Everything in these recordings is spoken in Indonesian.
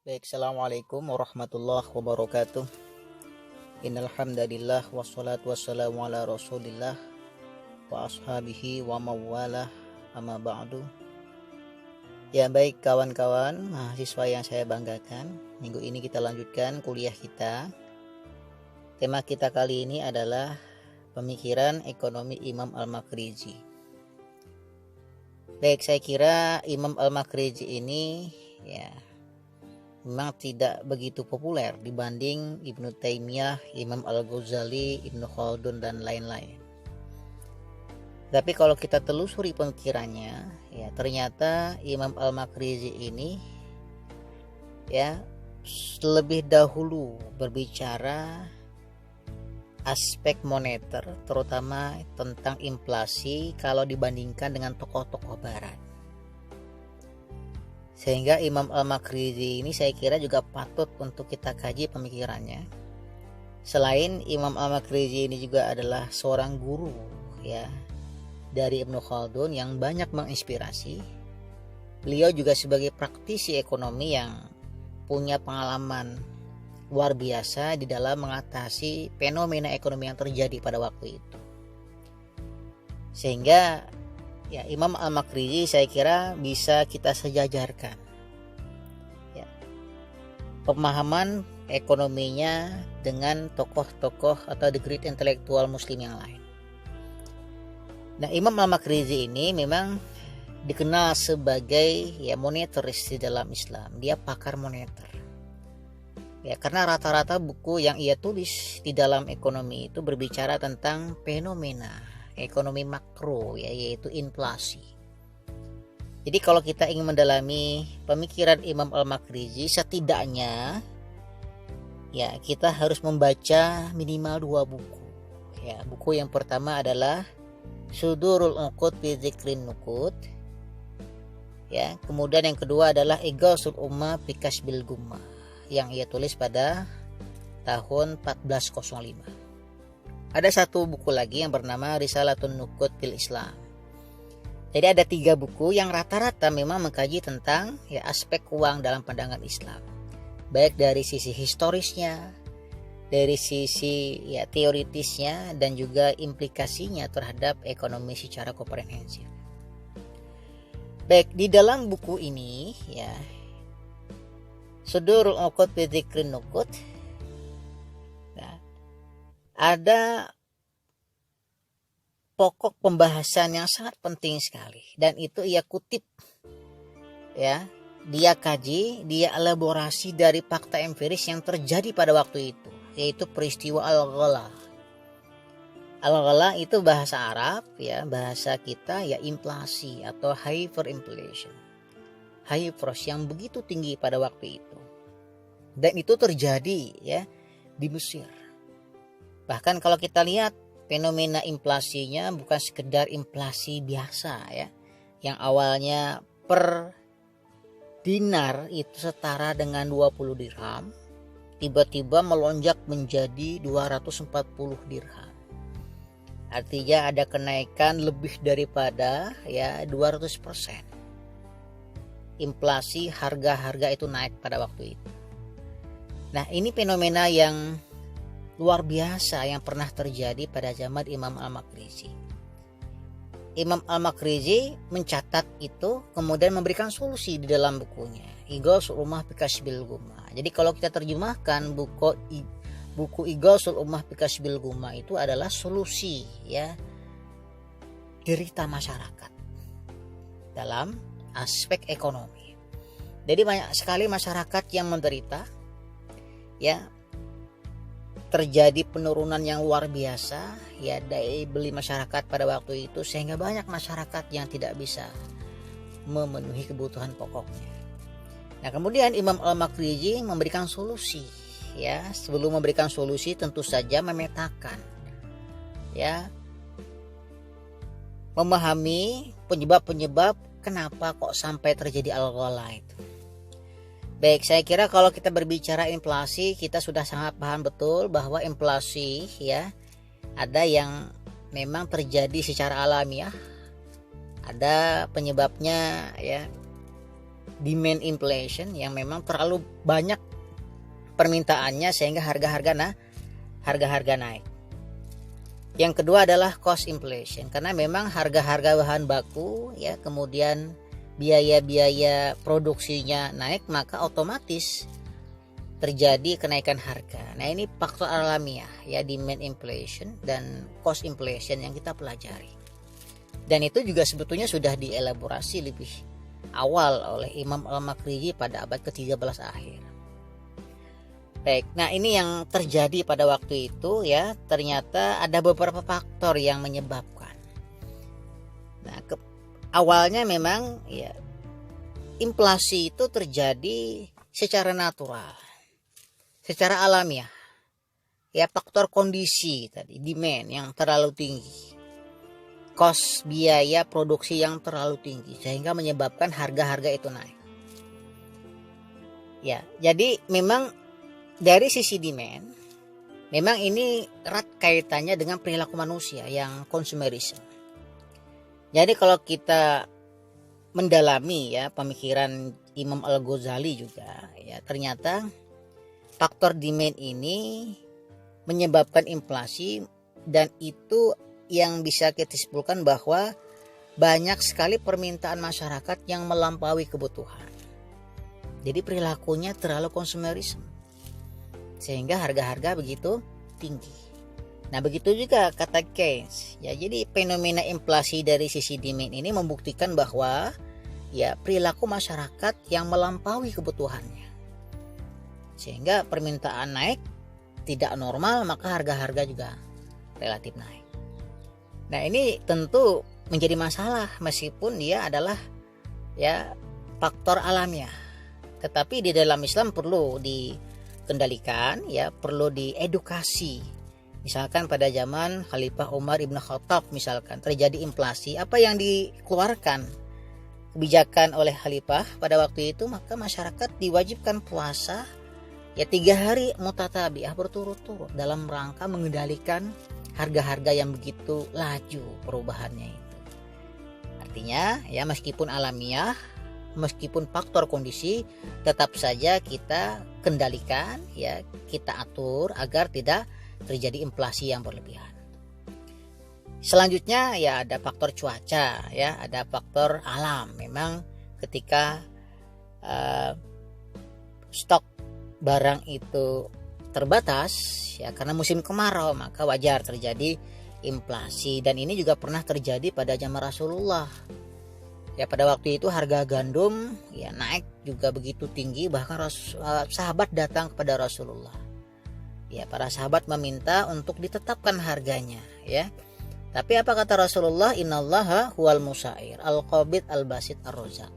Baik, assalamualaikum warahmatullahi wabarakatuh. Innal hamdalillah wassalatu wassalamu ala Rasulillah wa ashabihi wa mawalah amma ba'du. Ya baik kawan-kawan, mahasiswa yang saya banggakan, minggu ini kita lanjutkan kuliah kita. Tema kita kali ini adalah pemikiran ekonomi Imam Al-Makhrizi. Baik, saya kira Imam Al-Makhrizi ini memang tidak begitu populer dibanding Ibnu Taimiyah, Imam Al-Ghazali, Ibnu Khaldun dan lain-lain. Tapi kalau kita telusuri pemikirannya, ternyata Imam Al-Makhrizi ini lebih dahulu berbicara aspek moneter, terutama tentang inflasi kalau dibandingkan dengan tokoh-tokoh barat. Sehingga Imam Al-Makhrizi ini saya kira juga patut untuk kita kaji pemikirannya. Selain Imam Al-Makhrizi ini juga adalah seorang guru dari Ibnu Khaldun yang banyak menginspirasi. Beliau juga sebagai praktisi ekonomi yang punya pengalaman luar biasa di dalam mengatasi fenomena ekonomi yang terjadi pada waktu itu. Sehingga Imam Al-Makhrizi saya kira bisa kita sejajarkan pemahaman ekonominya dengan tokoh-tokoh atau the great intelektual muslim yang lain. Nah, Imam Al-Makhrizi ini memang dikenal sebagai moneteris di dalam Islam. Dia pakar moneter. Karena rata-rata buku yang ia tulis di dalam ekonomi itu berbicara tentang fenomena ekonomi makro, yaitu inflasi. Jadi kalau kita ingin mendalami pemikiran Imam Al-Makhrizi, setidaknya kita harus membaca minimal 2 buku. Buku yang pertama adalah Sudurul Uqud fi Dzikrin Nuqud. Kemudian yang kedua adalah Ighasul Ummah fi Kasbil Gummah yang ia tulis pada tahun 1405. Ada satu buku lagi yang bernama Risalatun Nuqud fil Islam. Jadi ada 3 buku yang rata-rata memang mengkaji tentang aspek uang dalam pandangan Islam. Baik dari sisi historisnya, dari sisi teoritisnya, dan juga implikasinya terhadap ekonomi secara komprehensif. Baik, di dalam buku ini Sudurul Uqud fi Dzikrin Nuqud ada pokok pembahasan yang sangat penting sekali, dan itu ia kutip dia kaji, dia elaborasi dari fakta empiris yang terjadi pada waktu itu, yaitu peristiwa Al-Ghala. Al-Ghala itu bahasa Arab, bahasa kita inflasi atau hyperinflation, high price yang begitu tinggi pada waktu itu, dan itu terjadi di Mesir. Bahkan kalau kita lihat fenomena inflasinya bukan sekedar inflasi biasa yang awalnya per dinar itu setara dengan 20 dirham, tiba-tiba melonjak menjadi 240 dirham. Artinya ada kenaikan lebih daripada 200%. Inflasi harga-harga itu naik pada waktu itu. Nah, ini fenomena yang luar biasa yang pernah terjadi pada zaman Imam Al-Makhrizi. Imam Al-Makhrizi mencatat itu, kemudian memberikan solusi di dalam bukunya Ighasul Ummah fi Kasbil Gummah. Jadi kalau kita terjemahkan buku Ighasul Ummah fi Kasbil Gummah itu adalah solusi derita masyarakat dalam aspek ekonomi. Jadi banyak sekali masyarakat yang menderita, terjadi penurunan yang luar biasa daya beli masyarakat pada waktu itu, sehingga banyak masyarakat yang tidak bisa memenuhi kebutuhan pokoknya. Nah, kemudian Imam Al-Makhrizi memberikan solusi. Sebelum memberikan solusi tentu saja memetakan memahami penyebab-penyebab kenapa kok sampai terjadi Al-Ghala itu. Baik, saya kira kalau kita berbicara inflasi, kita sudah sangat paham betul bahwa inflasi ada yang memang terjadi secara alamiah, ada penyebabnya demand inflation yang memang terlalu banyak permintaannya sehingga harga-harga naik. Yang kedua adalah cost inflation, karena memang harga-harga bahan baku ya, kemudian biaya-biaya produksinya naik, maka otomatis terjadi kenaikan harga. Nah, ini faktor alamiah ya, demand inflation dan cost inflation yang kita pelajari. Dan itu juga sebetulnya sudah dielaborasi lebih awal oleh Imam Al-Makriji pada abad ke-13 akhir. Baik, nah ini yang terjadi pada waktu itu ya, ternyata ada beberapa faktor yang menyebabkan. Nah, awalnya memang ya inflasi itu terjadi secara natural, secara alamiah. Ya, faktor kondisi tadi, demand yang terlalu tinggi, cost biaya produksi yang terlalu tinggi sehingga menyebabkan harga-harga itu naik. Ya, jadi memang dari sisi demand, memang ini erat kaitannya dengan perilaku manusia yang consumerism. Jadi kalau kita mendalami ya pemikiran Imam Al-Ghazali juga ya, ternyata faktor demand ini menyebabkan inflasi, dan itu yang bisa kita simpulkan bahwa banyak sekali permintaan masyarakat yang melampaui kebutuhan. Jadi perilakunya terlalu consumerism sehingga harga-harga begitu tinggi. Nah, begitu juga kata Keynes. Ya, jadi fenomena inflasi dari sisi demand ini membuktikan bahwa ya perilaku masyarakat yang melampaui kebutuhannya. Sehingga permintaan naik tidak normal, maka harga-harga juga relatif naik. Nah, ini tentu menjadi masalah meskipun dia adalah ya faktor alamiah. Tetapi di dalam Islam perlu dikendalikan ya, perlu diedukasi. Misalkan pada zaman Khalifah Umar Ibn Khattab misalkan terjadi inflasi, apa yang dikeluarkan kebijakan oleh Khalifah pada waktu itu, maka masyarakat diwajibkan puasa ya 3 hari mutatabi'ah berturut-turut dalam rangka mengendalikan harga-harga yang begitu laju perubahannya itu. Artinya ya meskipun alamiah, meskipun faktor kondisi, tetap saja kita kendalikan ya, kita atur agar tidak terjadi inflasi yang berlebihan. Selanjutnya ya ada faktor cuaca ya, ada faktor alam. Memang ketika stok barang itu terbatas ya karena musim kemarau, maka wajar terjadi inflasi, dan ini juga pernah terjadi pada zaman Rasulullah. Ya pada waktu itu harga gandum ya naik juga begitu tinggi, bahkan sahabat datang kepada Rasulullah. Ya para sahabat meminta untuk ditetapkan harganya ya. Tapi apa kata Rasulullah? Innallaha huwal musair al-qabid al-basit ar-razaq.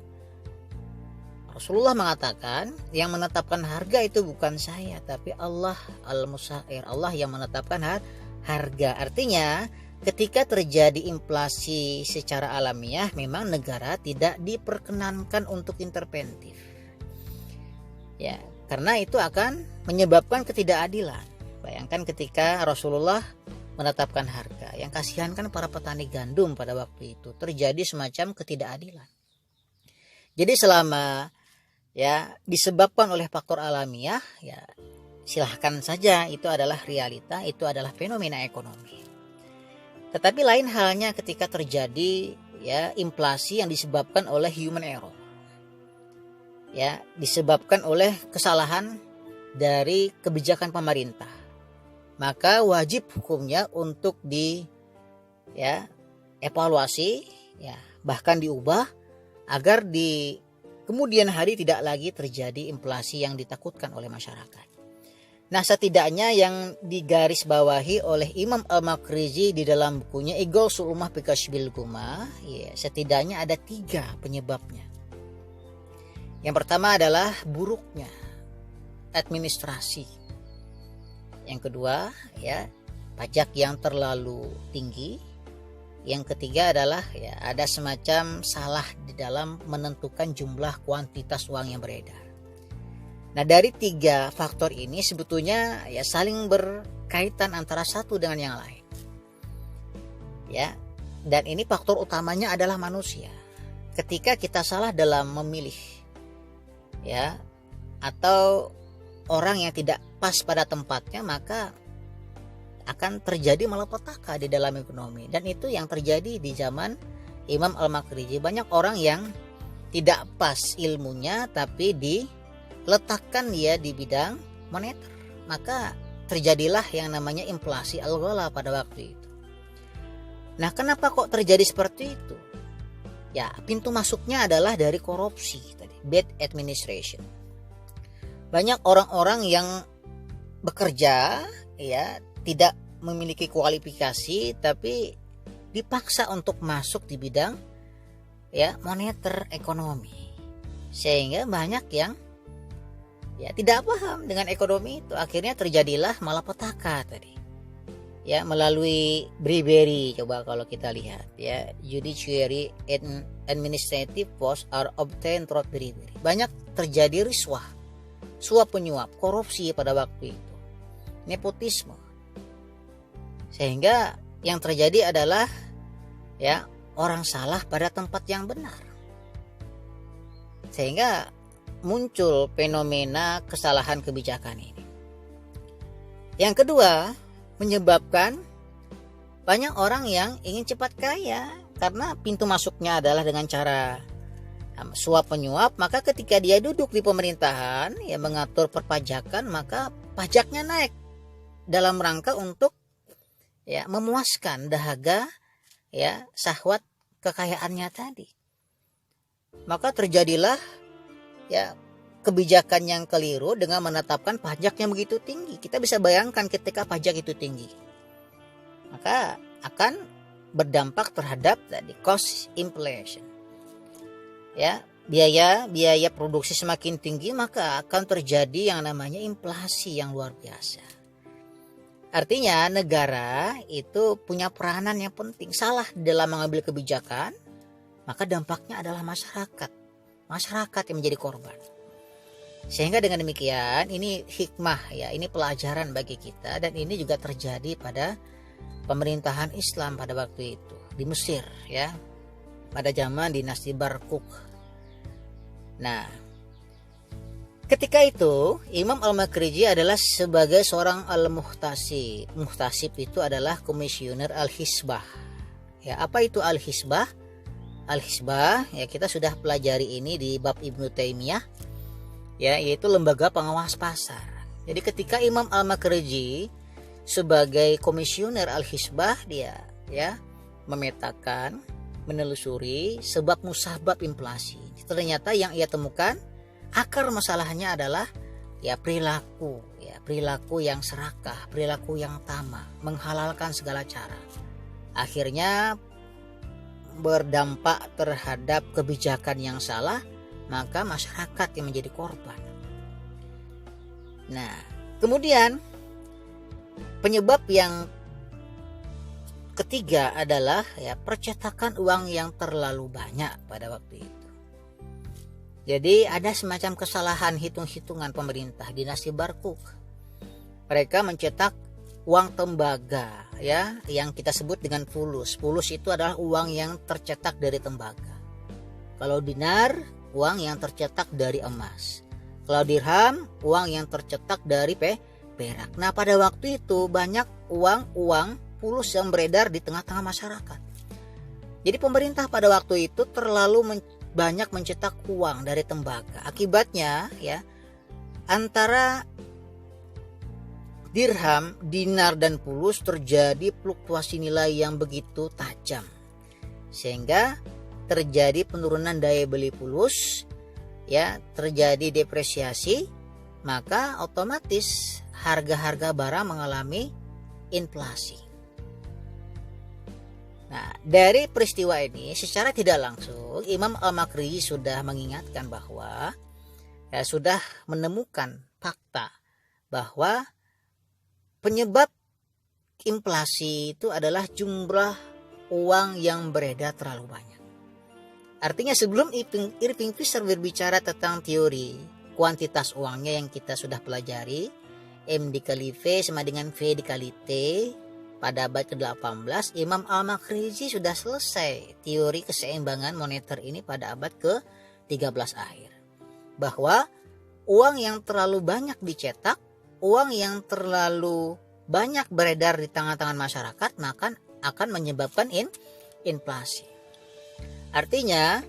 Rasulullah mengatakan yang menetapkan harga itu bukan saya, tapi Allah al-musair, Allah yang menetapkan harga. Artinya ketika terjadi inflasi secara alamiah, memang negara tidak diperkenankan untuk interventif. Ya, karena itu akan menyebabkan ketidakadilan. Bayangkan ketika Rasulullah menetapkan harga, yang kasihan kan para petani gandum pada waktu itu, terjadi semacam ketidakadilan. Jadi selama ya disebabkan oleh faktor alamiah, ya silahkan saja, itu adalah realita, itu adalah fenomena ekonomi. Tetapi lain halnya ketika terjadi ya inflasi yang disebabkan oleh human error. Ya, disebabkan oleh kesalahan dari kebijakan pemerintah. Maka wajib hukumnya untuk evaluasi ya, bahkan diubah agar di kemudian hari tidak lagi terjadi inflasi yang ditakutkan oleh masyarakat. Nah, setidaknya yang digarisbawahi oleh Imam Al-Makriji di dalam bukunya Ighasul Ummah bi Kasyfil Ghummah, ya, setidaknya ada 3 penyebabnya. Yang pertama adalah buruknya administrasi. Yang kedua, ya, pajak yang terlalu tinggi. Yang ketiga adalah ya ada semacam salah di dalam menentukan jumlah kuantitas uang yang beredar. Nah, dari 3 faktor ini sebetulnya ya saling berkaitan antara satu dengan yang lain. Ya, dan ini faktor utamanya adalah manusia. Ketika kita salah dalam memilih ya, atau orang yang tidak pas pada tempatnya, maka akan terjadi malapetaka di dalam ekonomi. Dan itu yang terjadi di zaman Imam Al-Makhrizi. Banyak orang yang tidak pas ilmunya tapi diletakkan dia di bidang moneter, maka terjadilah yang namanya inflasi al-ghala pada waktu itu. Nah, kenapa kok terjadi seperti itu? Ya, pintu masuknya adalah dari korupsi tadi, bad administration. Banyak orang-orang yang bekerja ya tidak memiliki kualifikasi tapi dipaksa untuk masuk di bidang ya moneter ekonomi, sehingga banyak yang ya tidak paham dengan ekonomi itu. Akhirnya terjadilah malapetaka tadi ya, melalui bribery. Coba kalau kita lihat ya, judiciary and administrative posts are obtained through bribery. Banyak terjadi riswah, suap penyuap, korupsi pada waktu itu, nepotisme, sehingga yang terjadi adalah ya orang salah pada tempat yang benar, sehingga muncul fenomena kesalahan kebijakan ini. Yang kedua, menyebabkan banyak orang yang ingin cepat kaya karena pintu masuknya adalah dengan cara suap penyuap. Maka ketika dia duduk di pemerintahan yang mengatur perpajakan, maka pajaknya naik dalam rangka untuk ya memuaskan dahaga ya syahwat kekayaannya tadi. Maka terjadilah ya kebijakan yang keliru dengan menetapkan pajak yang begitu tinggi. Kita bisa bayangkan ketika pajak itu tinggi, maka akan berdampak terhadap tadi cost inflation. Ya, biaya produksi semakin tinggi, maka akan terjadi yang namanya inflasi yang luar biasa. Artinya negara itu punya peranan yang penting. Salah dalam mengambil kebijakan, maka dampaknya adalah masyarakat yang menjadi korban. Sehingga dengan demikian ini hikmah ya, ini pelajaran bagi kita, dan ini juga terjadi pada pemerintahan Islam pada waktu itu di Mesir ya, pada zaman dinasti Barkuk. Nah, ketika itu Imam Al-Makhrizi adalah sebagai seorang al-muhtasib. Muhtasib itu adalah komisioner al-hisbah. Ya, apa itu al-hisbah? Al-hisbah ya kita sudah pelajari ini di bab Ibnu Taimiyah ya, yaitu lembaga pengawas pasar. Jadi ketika Imam Al-Makhrizi sebagai komisioner al-hisbah, dia ya memetakan, menelusuri sebab musabab inflasi. Ternyata yang ia temukan akar masalahnya adalah ya perilaku yang serakah, perilaku yang tamak, menghalalkan segala cara. Akhirnya berdampak terhadap kebijakan yang salah, maka masyarakat yang menjadi korban. Nah, kemudian penyebab yang ketiga adalah ya percetakan uang yang terlalu banyak pada waktu itu. Jadi ada semacam kesalahan hitung-hitungan pemerintah dinasti Barkuk. Mereka mencetak uang tembaga ya, yang kita sebut dengan fulus. Fulus itu adalah uang yang tercetak dari tembaga. Kalau dinar, uang yang tercetak dari emas. Kalau dirham, uang yang tercetak dari perak. Nah, pada waktu itu banyak uang fulus yang beredar di tengah-tengah masyarakat. Jadi pemerintah pada waktu itu terlalu banyak mencetak uang dari tembaga. Akibatnya ya, antara dirham, dinar, dan fulus terjadi fluktuasi nilai yang begitu tajam, sehingga terjadi penurunan daya beli fulus ya, terjadi depresiasi, maka otomatis harga-harga barang mengalami inflasi. Nah, dari peristiwa ini secara tidak langsung Imam Al-Makhrizi sudah mengingatkan bahwa ya, sudah menemukan fakta bahwa penyebab inflasi itu adalah jumlah uang yang beredar terlalu banyak. Artinya sebelum Irving Fisher berbicara tentang teori kuantitas uangnya yang kita sudah pelajari, M dikali V sama dengan V dikali T, pada abad ke-18 Imam Al-Makhrizi sudah selesai teori keseimbangan moneter ini pada abad ke-13 akhir. bahwa uang yang terlalu banyak dicetak, uang yang terlalu banyak beredar di tangan-tangan masyarakat, maka akan menyebabkan inflasi. Artinya,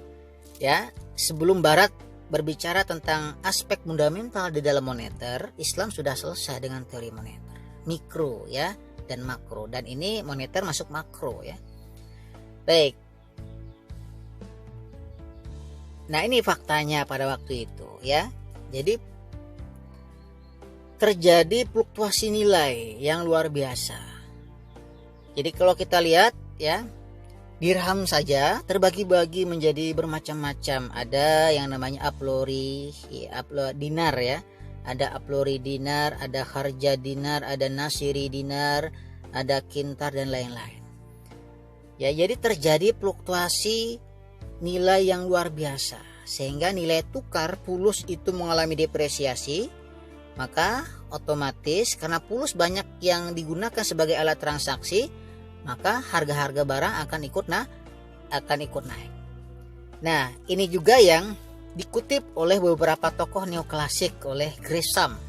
ya, sebelum Barat berbicara tentang aspek fundamental di dalam moneter, Islam sudah selesai dengan teori moneter, mikro ya dan makro, dan ini moneter masuk makro ya. Baik. Nah, ini faktanya pada waktu itu ya. Jadi terjadi fluktuasi nilai yang luar biasa. Jadi kalau kita lihat ya, dirham saja terbagi-bagi menjadi bermacam-macam. Ada yang namanya aplori, dinar ya. Ada aplori dinar, ada harja dinar, ada nasiri dinar, ada kintar dan lain-lain. Ya, jadi terjadi fluktuasi nilai yang luar biasa sehingga nilai tukar fulus itu mengalami depresiasi. Maka otomatis karena fulus banyak yang digunakan sebagai alat transaksi, maka harga-harga barang akan ikut naik. Nah, ini juga yang dikutip oleh beberapa tokoh neoklasik oleh Gresham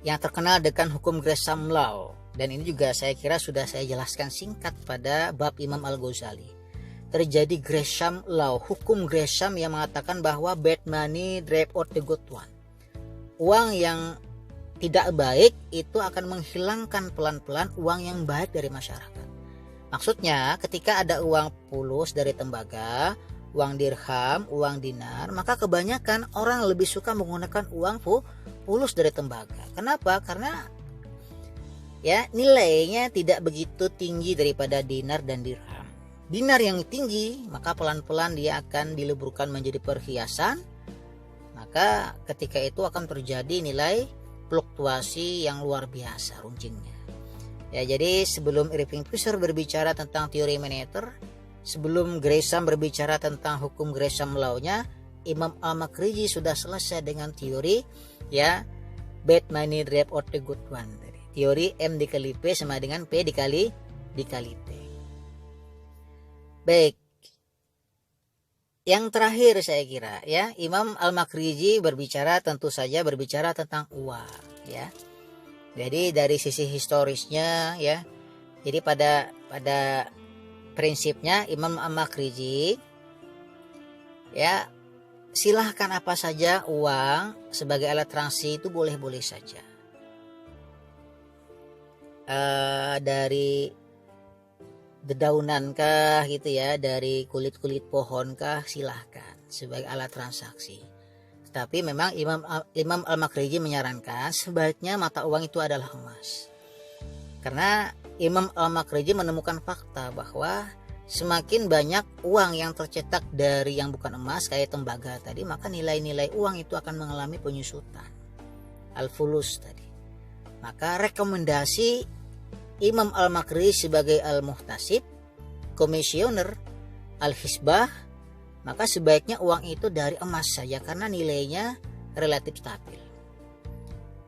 yang terkenal dengan hukum Gresham Law, dan ini juga saya kira sudah saya jelaskan singkat pada bab Imam Al-Ghazali. Terjadi Gresham Law, hukum Gresham yang mengatakan bahwa bad money drive out the good one. Uang yang tidak baik itu akan menghilangkan pelan-pelan uang yang baik dari masyarakat. Maksudnya ketika ada uang fulus dari tembaga, uang dirham, uang dinar, maka kebanyakan orang lebih suka menggunakan uang fulus dari tembaga. Kenapa? Karena ya nilainya tidak begitu tinggi daripada dinar dan dirham. Dinar yang tinggi, maka pelan-pelan dia akan dileburkan menjadi perhiasan. Maka ketika itu akan terjadi nilai fluktuasi yang luar biasa runcingnya. Ya, jadi sebelum Irving Fisher berbicara tentang teori moneter, sebelum Gresham berbicara tentang hukum Gresham Law-nya, Imam Al-Makriji sudah selesai dengan teori ya bad money drive out the good one. Teori M dikali P sama dengan P dikali T. Baik. Yang terakhir saya kira ya, Imam Al-Makriji tentu saja berbicara tentang uang ya. Jadi dari sisi historisnya ya. Jadi pada prinsipnya Imam Al-Makriji ya, silahkan apa saja uang sebagai alat transaksi itu boleh-boleh saja. Dari dedaunan kah gitu ya, dari kulit-kulit pohon kah, silahkan sebagai alat transaksi. Tapi memang Imam Al-Makriji menyarankan sebaiknya mata uang itu adalah emas. Karena Imam Al-Makriji menemukan fakta bahwa semakin banyak uang yang tercetak dari yang bukan emas kayak tembaga tadi, maka nilai-nilai uang itu akan mengalami penyusutan. Al-fulus tadi. Maka rekomendasi Imam Al-Makriji sebagai Al-Muhtasib, komisioner, Al-Hisbah, maka sebaiknya uang itu dari emas saja karena nilainya relatif stabil.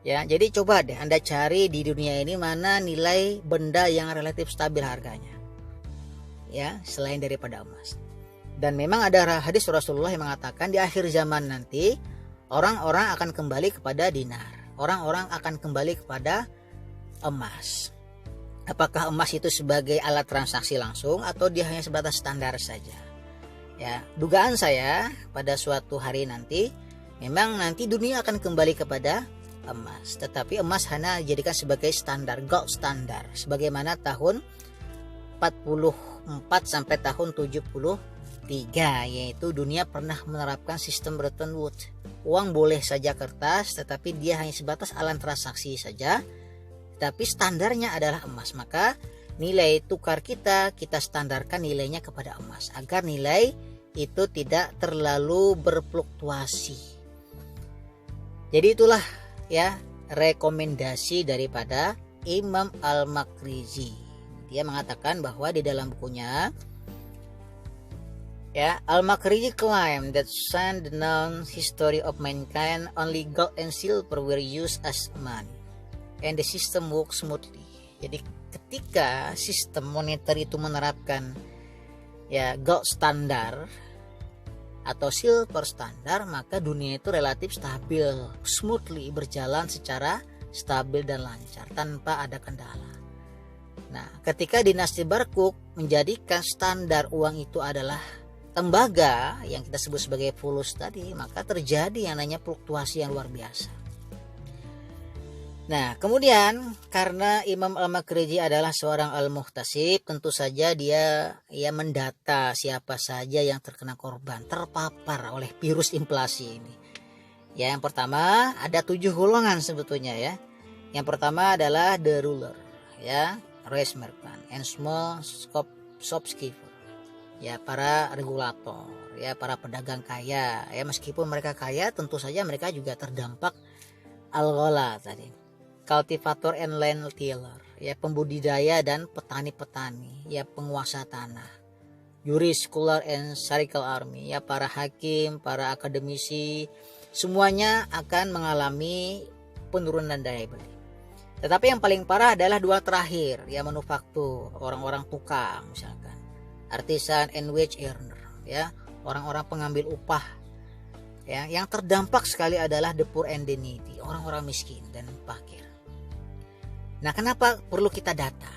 Ya, jadi coba deh Anda cari di dunia ini mana nilai benda yang relatif stabil harganya. Ya, selain daripada emas. Dan memang ada hadis Rasulullah yang mengatakan di akhir zaman nanti orang-orang akan kembali kepada dinar. Orang-orang akan kembali kepada emas. Apakah emas itu sebagai alat transaksi langsung atau dia hanya sebatas standar saja? Ya, dugaan saya pada suatu hari nanti memang nanti dunia akan kembali kepada emas, tetapi emas hanya dijadikan sebagai standar, gold standar, sebagaimana tahun 44 sampai tahun 73, yaitu dunia pernah menerapkan sistem Bretton Woods. Uang boleh saja kertas, tetapi dia hanya sebatas alat transaksi saja. Tapi standarnya adalah emas, maka nilai tukar kita standarkan nilainya kepada emas agar nilai itu tidak terlalu berfluktuasi. Jadi itulah ya rekomendasi daripada Imam Al-Makriji. Dia mengatakan bahwa di dalam bukunya ya, Al-Makriji claim that since the known history of mankind only gold and silver were used as money and the system works smoothly. Jadi ketika sistem moneter itu menerapkan ya gold standar atau silver standar, maka dunia itu relatif stabil, smoothly berjalan secara stabil dan lancar tanpa ada kendala. Nah, ketika dinasti Barkuk menjadikan standar uang itu adalah tembaga yang kita sebut sebagai fulus tadi, maka terjadi yang namanya fluktuasi yang luar biasa. Nah, kemudian karena Imam Al-Makriji adalah seorang al-muhtasib, tentu saja dia mendata siapa saja yang terkena korban, terpapar oleh virus inflasi ini. Ya, yang pertama ada 7 golongan sebetulnya ya. Yang pertama adalah the ruler, ya, race merchant and small shopkeeper. Ya, para regulator, ya, para pedagang kaya. Ya, meskipun mereka kaya, tentu saja mereka juga terdampak al-ghala tadi. Cultivator and land tiller, ya, pembudidaya dan petani-petani, ya, penguasa tanah. Juris, scholar and clerical army, ya, para hakim, para akademisi, semuanya akan mengalami penurunan daya beli. Tetapi yang paling parah adalah 2 terakhir, ya, manufaktur, orang-orang tukang misalkan, artisan and wage earner, ya, orang-orang pengambil upah. Ya, yang terdampak sekali adalah the poor and the needy, orang-orang miskin dan fakir. Nah, kenapa perlu kita data?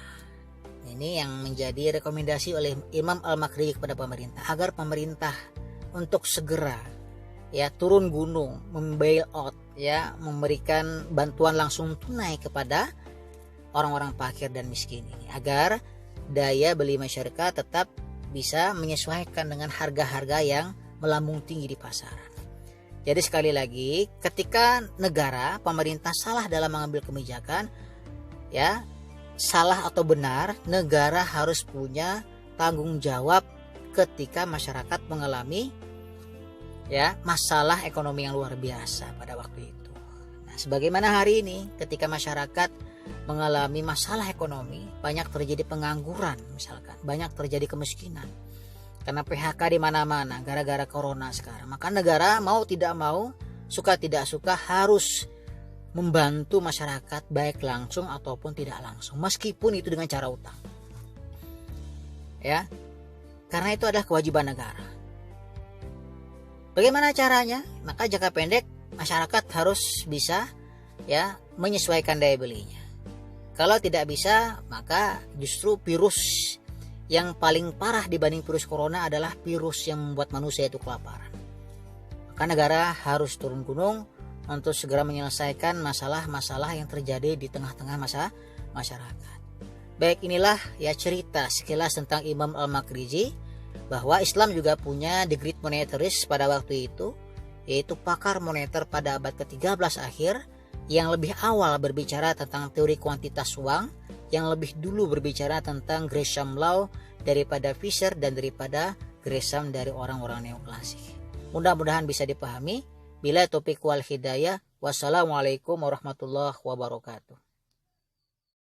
Ini yang menjadi rekomendasi oleh Imam Al-Makriji kepada pemerintah, agar pemerintah untuk segera, ya, turun gunung, membail out, ya, memberikan bantuan langsung tunai kepada orang-orang fakir dan miskin ini, agar daya beli masyarakat tetap bisa menyesuaikan dengan harga-harga yang melambung tinggi di pasaran. Jadi sekali lagi, ketika negara, pemerintah salah dalam mengambil kebijakan, ya, salah atau benar, negara harus punya tanggung jawab ketika masyarakat mengalami, ya, masalah ekonomi yang luar biasa pada waktu itu. Nah, sebagaimana hari ini ketika masyarakat mengalami masalah ekonomi, banyak terjadi pengangguran misalkan, banyak terjadi kemiskinan karena PHK di mana-mana gara-gara corona sekarang. Maka negara mau tidak mau, suka tidak suka harus membantu masyarakat baik langsung ataupun tidak langsung, meskipun itu dengan cara utang. Ya. Karena itu adalah kewajiban negara. Bagaimana caranya? Maka jangka pendek masyarakat harus bisa, ya, menyesuaikan daya belinya. Kalau tidak bisa, maka justru virus yang paling parah dibanding virus corona adalah virus yang membuat manusia itu kelaparan. Maka negara harus turun gunung untuk segera menyelesaikan masalah-masalah yang terjadi di tengah-tengah masyarakat. Baik, inilah, ya, cerita sekilas tentang Imam Al-Makriji, bahwa Islam juga punya the great monetarist pada waktu itu, yaitu pakar moneter pada abad ke-13 akhir, yang lebih awal berbicara tentang teori kuantitas uang, yang lebih dulu berbicara tentang Gresham Law daripada Fisher dan daripada Gresham dari orang-orang neoklasik. Mudah-mudahan bisa dipahami. Bila topik wal hidayah, wassalamualaikum warahmatullahi wabarakatuh.